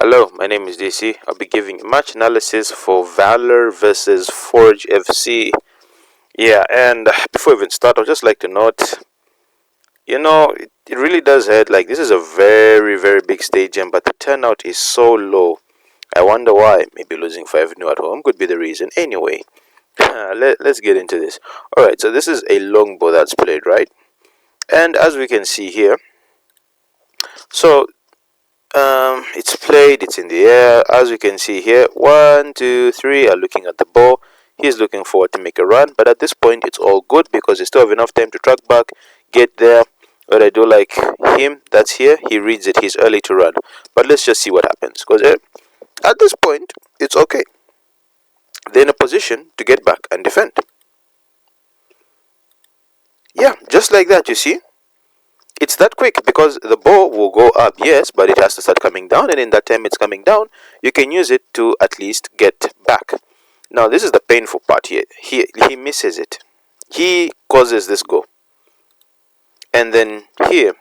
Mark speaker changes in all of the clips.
Speaker 1: Hello, my name is DC. I'll be giving match analysis for Valour versus Forge FC. Yeah, and before we even start, I'd just like to note, it really does hurt. Like, this is a very, very big stadium, but the turnout is so low. I wonder why. Maybe losing 5-0 at home could be the reason. Anyway, let's get into this. Alright, so this is a long ball that's played, right? And as we can see here, so it's played, it's in the air. As you can see here, 1, 2, 3 are looking at the ball. He's looking forward to make a run, but at this point it's all good because he still have enough time to track back, get there. What I do like him, that's here, he reads it, he's early to run. But let's just see what happens, because at this point it's okay. They're in a position to get back and defend. Yeah, just like that, you see. It's that quick because the ball will go up, yes, but it has to start coming down, and in that time it's coming down, you can use it to at least get back. Now this is the painful part here. He misses it. He causes this goal. And then here,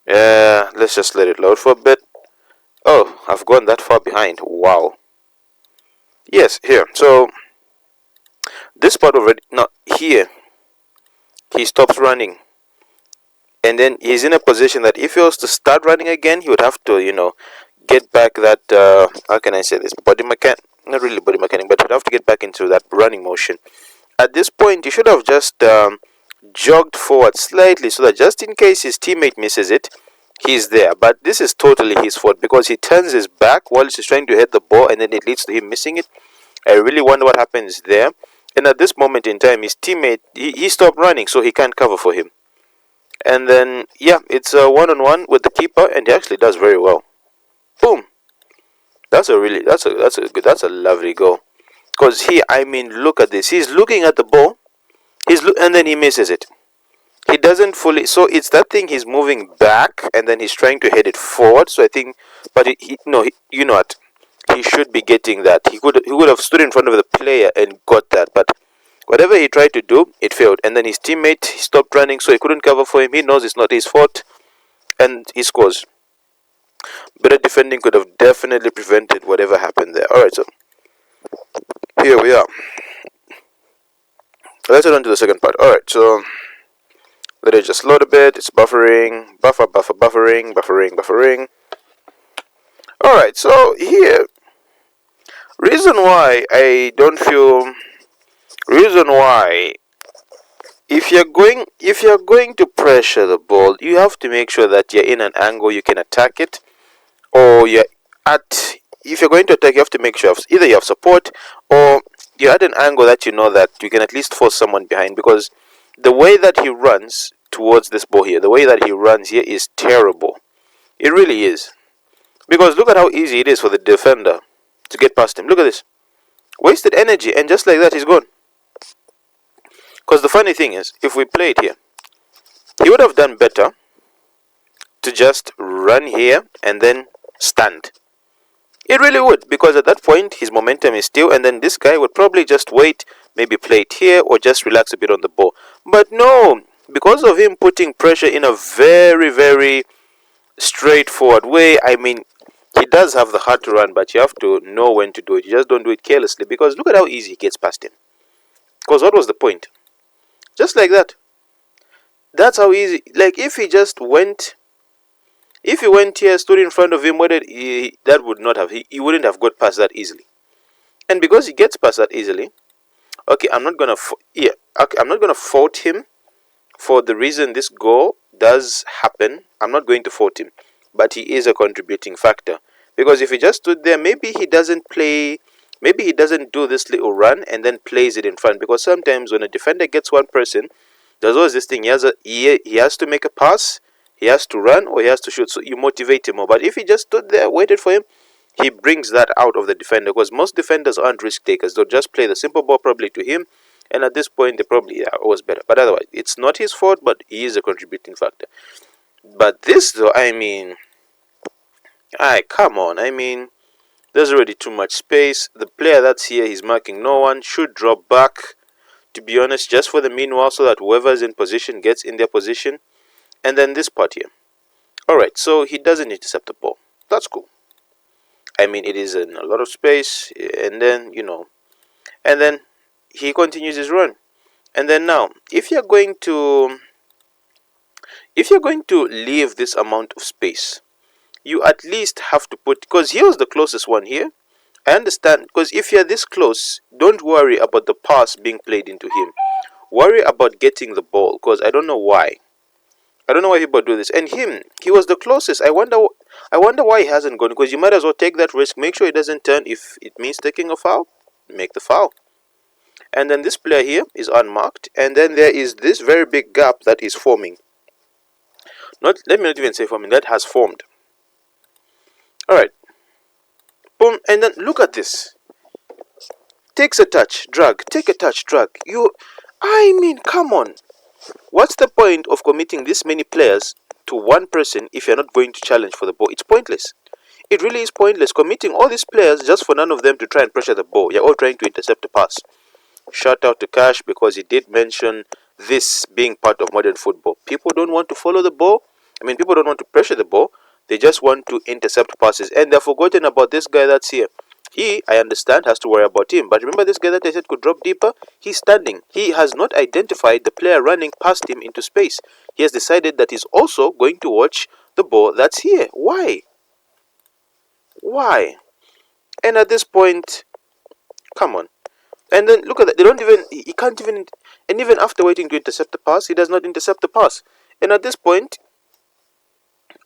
Speaker 1: let's just let it load for a bit. Oh, I've gone that far behind. Wow. Yes, here. So this part already, not here. He stops running. And then he's in a position that if he was to start running again, he would have to, get back that, how can I say this, body mechanic, not really body mechanic, but he'd have to get back into that running motion. At this point, he should have just jogged forward slightly so that just in case his teammate misses it, he's there. But this is totally his fault because he turns his back while he's trying to hit the ball and then it leads to him missing it. I really wonder what happens there. And at this moment in time, his teammate, he stopped running so he can't cover for him. And then, yeah, it's a one-on-one with the keeper, and he actually does very well. Boom. That's a lovely goal. Because look at this. He's looking at the ball, and then he misses it. He doesn't fully. So it's that thing. He's moving back, and then he's trying to head it forward. So I think, but you know what? He should be getting that. He would have stood in front of the player and got that, but whatever he tried to do, it failed. And then his teammate stopped running, so he couldn't cover for him. He knows it's not his fault, and he scores. Better defending could have definitely prevented whatever happened there. Alright, so here we are. Let's head on to the second part. Alright, so let it just load a bit. It's buffering. Buffering. Alright, so here, reason why if you're going to pressure the ball, you have to make sure that you're in an angle you can attack it, or if you're going to attack, you have to make sure either you have support or you're at an angle that you know that you can at least force someone behind, because the way that he runs towards this ball here, the way that he runs here is terrible. It really is. Because look at how easy it is for the defender to get past him. Look at this. Wasted energy, and just like that, he's gone. Because the funny thing is, if we played here, he would have done better to just run here and then stand. It really would, because at that point, his momentum is still, and then this guy would probably just wait, maybe play it here, or just relax a bit on the ball. But no, because of him putting pressure in a very, very straightforward way, he does have the heart to run, but you have to know when to do it. You just don't do it carelessly, because look at how easy he gets past him. Because what was the point? Just like that. That's how easy. Like, if he went here, stood in front of him, he wouldn't have got past that easily. And because he gets past that easily, okay, I'm not gonna fault him for the reason this goal does happen. I'm not going to fault him, but he is a contributing factor. Because if he just stood there, maybe he doesn't do this little run and then plays it in front. Because sometimes when a defender gets one person, there's always this thing. He has to make a pass, he has to run, or he has to shoot. So you motivate him more. But if he just stood there, waited for him, he brings that out of the defender. Because most defenders aren't risk takers. They'll just play the simple ball probably to him. And at this point, they probably are always better. But otherwise, it's not his fault, but he is a contributing factor. But this, though, come on. There's already too much space. The player that's here, he's marking no one, should drop back, to be honest, just for the meanwhile, so that whoever's in position gets in their position. And then this part here. Alright, so he doesn't intercept the ball. That's cool. I mean, it is in a lot of space, and then, and then he continues his run. And then now, if you're going to leave this amount of space, you at least have to put, because he was the closest one here. I understand, because if you're this close, don't worry about the pass being played into him. Worry about getting the ball, because I don't know why. I don't know why people do this. And he was the closest. I wonder why he hasn't gone, because you might as well take that risk. Make sure it doesn't turn. If it means taking a foul, make the foul. And then this player here is unmarked, and then there is this very big gap that is forming. Let me not even say forming, that has formed. Alright. Boom, and then look at this. Takes a touch, drag, take a touch, drag. I mean, come on. What's the point of committing this many players to one person if you're not going to challenge for the ball? It's pointless. It really is pointless committing all these players just for none of them to try and pressure the ball. You're all trying to intercept the pass. Shout out to Cash, because he did mention this being part of modern football. People don't want to follow the ball. I mean, people don't want to pressure the ball. They just want to intercept passes. And they're forgotten about this guy that's here. He, I understand, has to worry about him. But remember this guy that I said could drop deeper? He's standing. He has not identified the player running past him into space. He has decided that he's also going to watch the ball that's here. Why? Why? And at this point, come on. And then look at that. They don't even, he can't even, and even after waiting to intercept the pass, he does not intercept the pass. And at this point,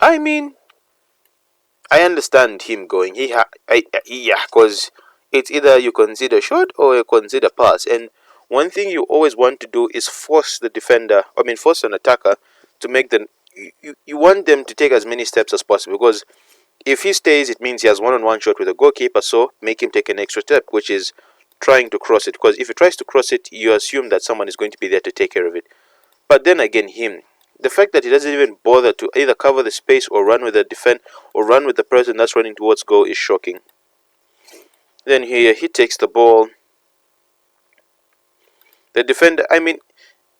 Speaker 1: I mean, I understand him going. Yeah, because it's either you consider shot or you consider pass. And one thing you always want to do is force the defender, force an attacker to make them, you want them to take as many steps as possible, because if he stays, it means he has one-on-one shot with the goalkeeper, so make him take an extra step, which is trying to cross it, because if he tries to cross it, you assume that someone is going to be there to take care of it. But then again, the fact that he doesn't even bother to either cover the space or run with the defend or run with the person that's running towards goal is shocking. Then here he takes the ball. The defender,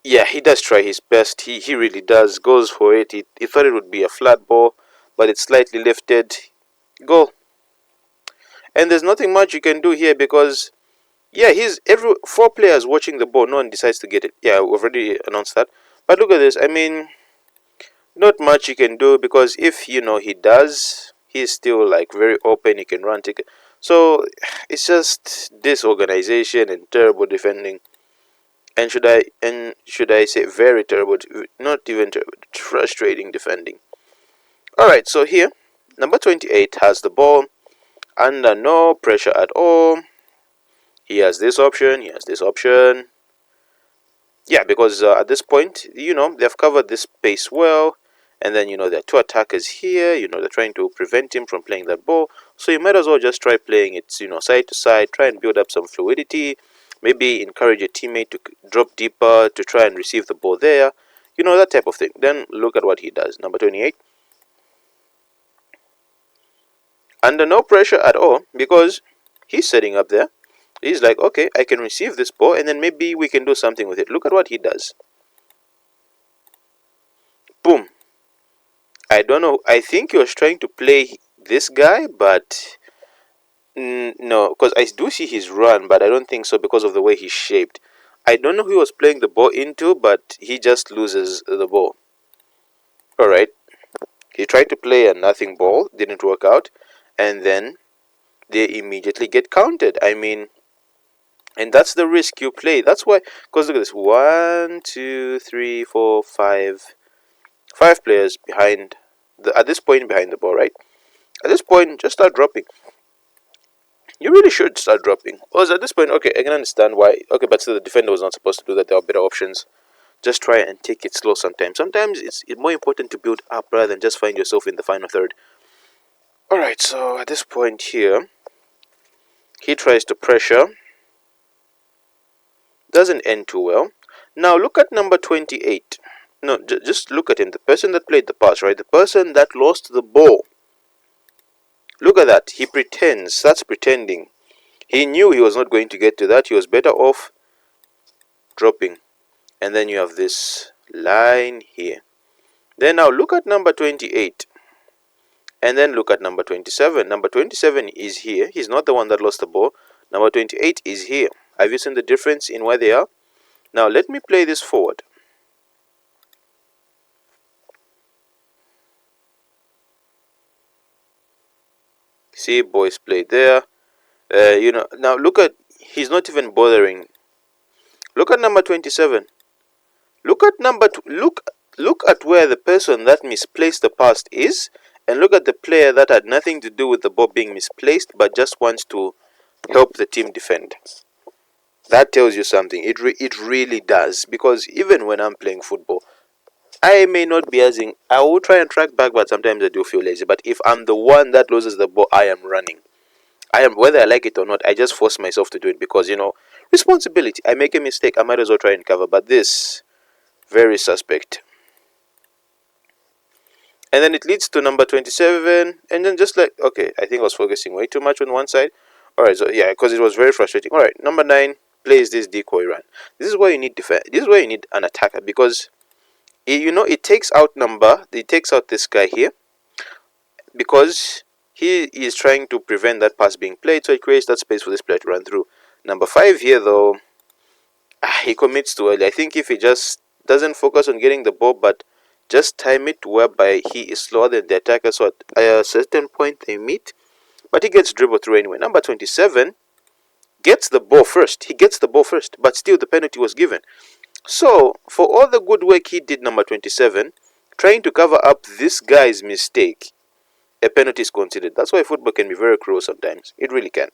Speaker 1: yeah, he does try his best. He really does. Goes for it. He thought it would be a flat ball, but it's slightly lifted. Goal. And there's nothing much you can do here, because yeah, he's four players watching the ball. No one decides to get it. Yeah, we've already announced that. But look at this. Not much you can do, because if he does, he's still like very open. He can run, take it. So it's just disorganization and terrible defending. And should I say very terrible? Not even terrible. Frustrating defending. All right. So here, number 28 has the ball under no pressure at all. He has this option. He has this option. Yeah, because at this point, they've covered this space well. And then, there are two attackers here. They're trying to prevent him from playing that ball. So you might as well just try playing it, side to side. Try and build up some fluidity. Maybe encourage a teammate to drop deeper to try and receive the ball there. That type of thing. Then look at what he does. Number 28. Under no pressure at all, because he's setting up there. He's like, okay, I can receive this ball, and then maybe we can do something with it. Look at what he does. Boom. I don't know. I think he was trying to play this guy, but no, because I do see his run, but I don't think so because of the way he's shaped. I don't know who he was playing the ball into, but he just loses the ball. Alright. He tried to play a nothing ball, didn't work out, and then they immediately get counted. And that's the risk you play. That's why, because look at this. 1, 2, 3, 4, 5. 5 players behind at this point behind the ball, right? At this point, just start dropping. You really should start dropping. Because at this point, okay, I can understand why. Okay, but still the defender was not supposed to do that. There are better options. Just try and take it slow sometimes. Sometimes it's more important to build up rather than just find yourself in the final third. Alright, so at this point here, he tries to pressure. Doesn't end too well. Now look at number 28. No, just look at him. The person that played the pass, right? The person that lost the ball. Look at that. He pretends. That's pretending. He knew he was not going to get to that. He was better off dropping. And then you have this line here. Then now look at number 28. And then look at number 27. Number 27 is here. He's not the one that lost the ball. Number 28 is here. Have you seen the difference in where they are? Now let me play this forward. See, boys played there. Now look at, he's not even bothering. Look at number 27. Look at look at where the person that misplaced the pass is, and look at the player that had nothing to do with the ball being misplaced but just wants to help the team defend. That tells you something. It really does, because even when I'm playing football, I may not be I will try and track back, but sometimes I do feel lazy. But if I'm the one that loses the ball, I am running. Whether I like it or not, I just force myself to do it because, responsibility. I make a mistake, I might as well try and cover. But this, very suspect. And then it leads to number 27, and then just like, okay, I think I was focusing way too much on one side. Alright, so yeah, because it was very frustrating. Alright, number 9 plays this decoy run. This is why you need defense. This is why you need an attacker, because it takes out this guy here, because he is trying to prevent that pass being played, so it creates that space for this player to run through. Number 5 here, though, he commits too early. I think if he just doesn't focus on getting the ball, but just time it whereby he is slower than the attacker, so at a certain point they meet, but he gets dribbled through anyway. Number 27 gets the ball first. He gets the ball first, but still the penalty was given. So, for all the good work he did, number 27, trying to cover up this guy's mistake, a penalty is considered. That's why football can be very cruel sometimes. It really can.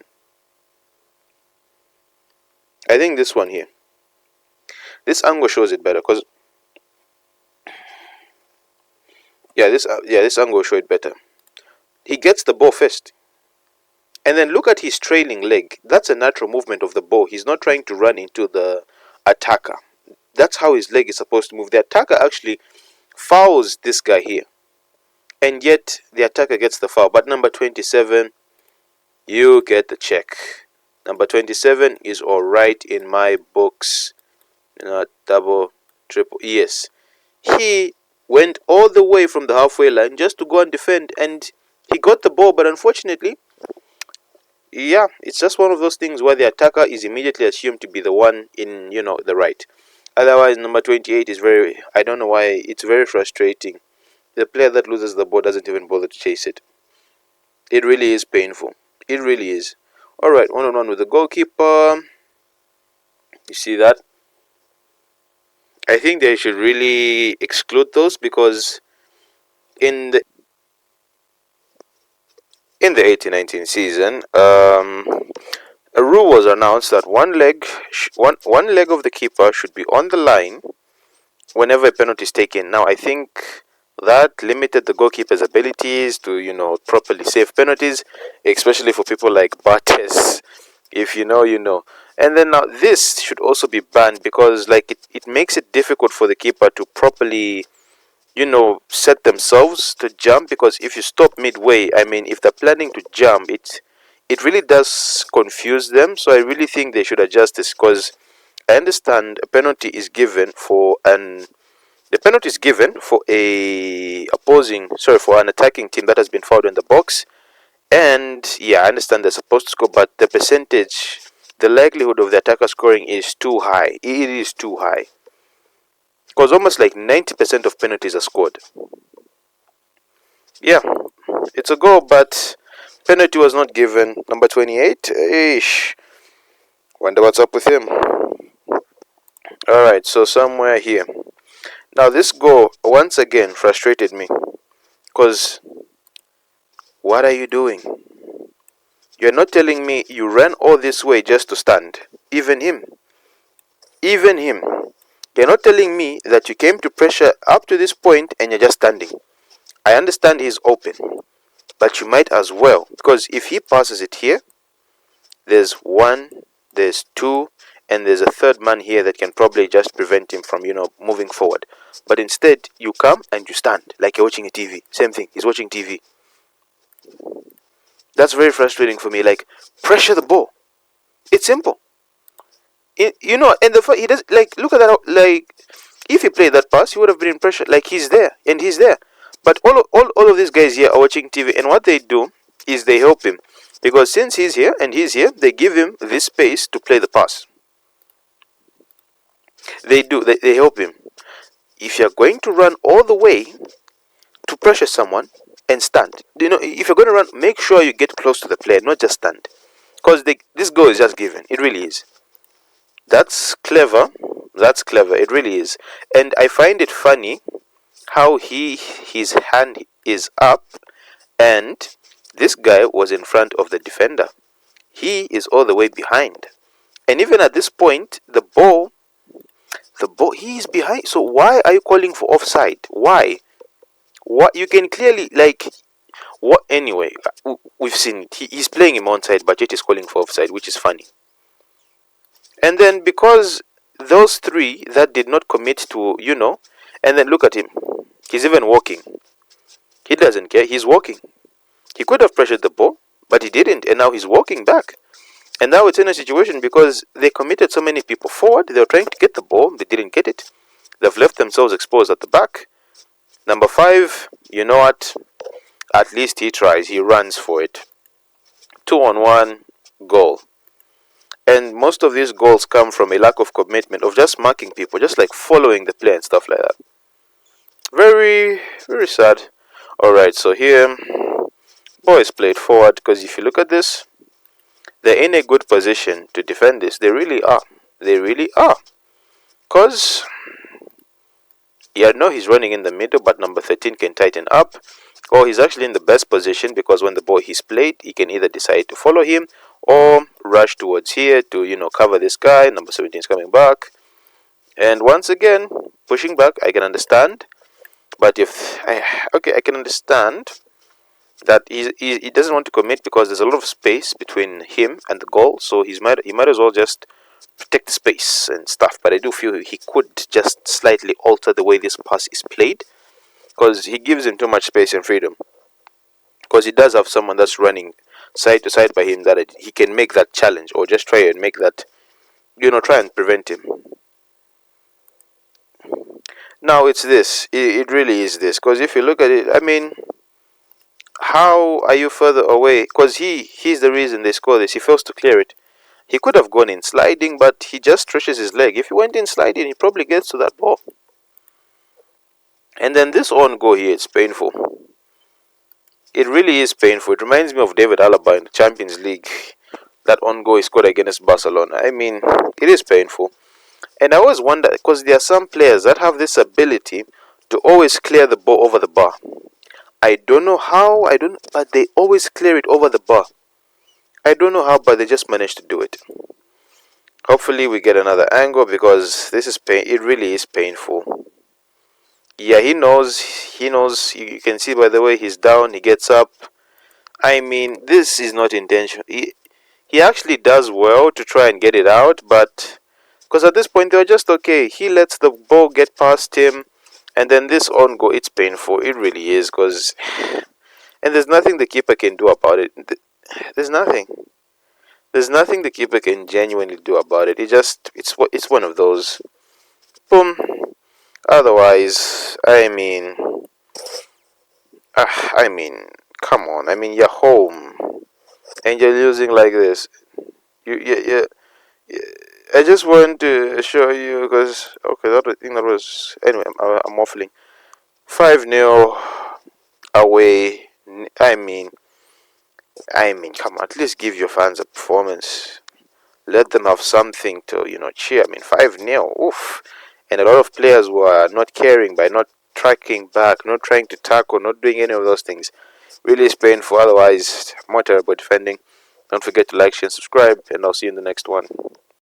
Speaker 1: I think this one here, this angle shows it better, because this angle will show it better. He gets the ball first, and then look at his trailing leg. That's a natural movement of the ball. He's not trying to run into the attacker. That's how his leg is supposed to move. The attacker actually fouls this guy here, and yet the attacker gets the foul. But number 27, you get the check. Number 27 is alright in my books. Double, triple, yes. He went all the way from the halfway line just to go and defend, and he got the ball, but unfortunately, yeah, it's just one of those things where the attacker is immediately assumed to be the one in, the right. Otherwise, number 28 is I don't know why, it's very frustrating. The player that loses the ball doesn't even bother to chase it. It really is painful. It really is. Alright, 1-on-1 with the goalkeeper. You see that? I think they should really exclude those, because in the 18-19 season, a rule was announced that one leg of the keeper should be on the line whenever a penalty is taken. Now, I think that limited the goalkeeper's abilities to, properly save penalties, especially for people like Bartes. If you know, you know. And then now this should also be banned, because it makes it difficult for the keeper to properly, set themselves to jump, because if you stop midway, I mean, if they're planning to jump, it really does confuse them. So I really think they should adjust this, because I understand a penalty is given for an attacking team that has been fouled in the box. And yeah, I understand they're supposed to score, but the likelihood of the attacker scoring is too high. It is too high, because almost like 90% of penalties are scored. Yeah, it's a goal, but penalty was not given. Number 28, wonder what's up with him. Alright, so somewhere here. Now this goal once again frustrated me, because what are you doing? You're not telling me you ran all this way just to stand. Even him. You're not telling me that you came to pressure up to this point and you're just standing. I understand he's open, but you might as well, because if he passes it here, there's 1, there's 2, and there's a third man here that can probably just prevent him from, moving forward. But instead, you come and you stand like you're watching a TV. Same thing, he's watching TV. That's very frustrating for me. Like, pressure the ball. It's simple. And he does, look at that. If he played that pass, he would have been in pressure. He's there, and he's there. But all of these guys here are watching TV, and what they do is they help him. Because since he's here and he's here, they give him this space to play the pass. They help him. If you're going to run all the way to pressure someone and stand, if you're going to run, make sure you get close to the player, not just stand. Because this goal is just given. It really is. That's clever. That's clever. It really is. And I find it funny how his hand is up and this guy was in front of the defender. He is all the way behind. And even at this point, the ball, he is behind. So why are you calling for offside? Why? What you can clearly what anyway? We've seen it. He's playing him onside, but yet he's calling for offside, which is funny. And then because those three that did not commit to, and then look at him. He's even walking. He doesn't care. He's walking. He could have pressured the ball, but he didn't, and now he's walking back. And now it's in a situation because they committed so many people forward. They were trying to get the ball. They didn't get it. They've left themselves exposed at the back. Number 5, you know what? At least he tries. He runs for it. 2-on-1 goal. And most of these goals come from a lack of commitment, of just marking people, just like following the play and stuff like that. Very, very sad. Alright, so here, boys played forward, because if you look at this, they're in a good position to defend this. They really are. They really are. Because, he's running in the middle, but number 13 can tighten up. Or he's actually in the best position, because when the ball is played, he can either decide to follow him or rush towards here to, cover this guy. Number 17 is coming back. And once again, pushing back, I can understand. But I can understand that he doesn't want to commit because there's a lot of space between him and the goal. So he might as well just protect the space and stuff. But I do feel he could just slightly alter the way this pass is played, because he gives him too much space and freedom. Because he does have someone that's running side to side by him that he can make that challenge, or just try and make that, try and prevent him. Now it's this. It really is this. Because if you look at it, how are you further away? Because he's the reason they score this. He fails to clear it. He could have gone in sliding, but he just stretches his leg. If he went in sliding, he probably gets to that ball. And then this on goal here, it's painful. It really is painful. It reminds me of David Alaba in the Champions League. That on goal he scored against Barcelona. It is painful. And I always wonder, because there are some players that have this ability to always clear the ball over the bar. I don't know how, but they always clear it over the bar. I don't know how, but they just manage to do it. Hopefully we get another angle, because this is it really is painful. Yeah, he knows, you can see by the way he's down, he gets up. This is not intentional. He actually does well to try and get it out, but because at this point they're just okay. He lets the ball get past him, and then this on goal, it's painful. It really is, because and there's nothing the keeper can do about it. There's nothing. There's nothing the keeper can genuinely do about it. It's one of those. Boom. Otherwise, come on. You're home, and you're losing like this. I just want to show you, because anyway, I'm waffling. 5-0 away. Come on, at least give your fans a performance. Let them have something to, cheer. 5-0, oof. And a lot of players were not caring by not tracking back, not trying to tackle, not doing any of those things. Really is painful. Otherwise, more terrible defending. Don't forget to like, share, and subscribe, and I'll see you in the next one.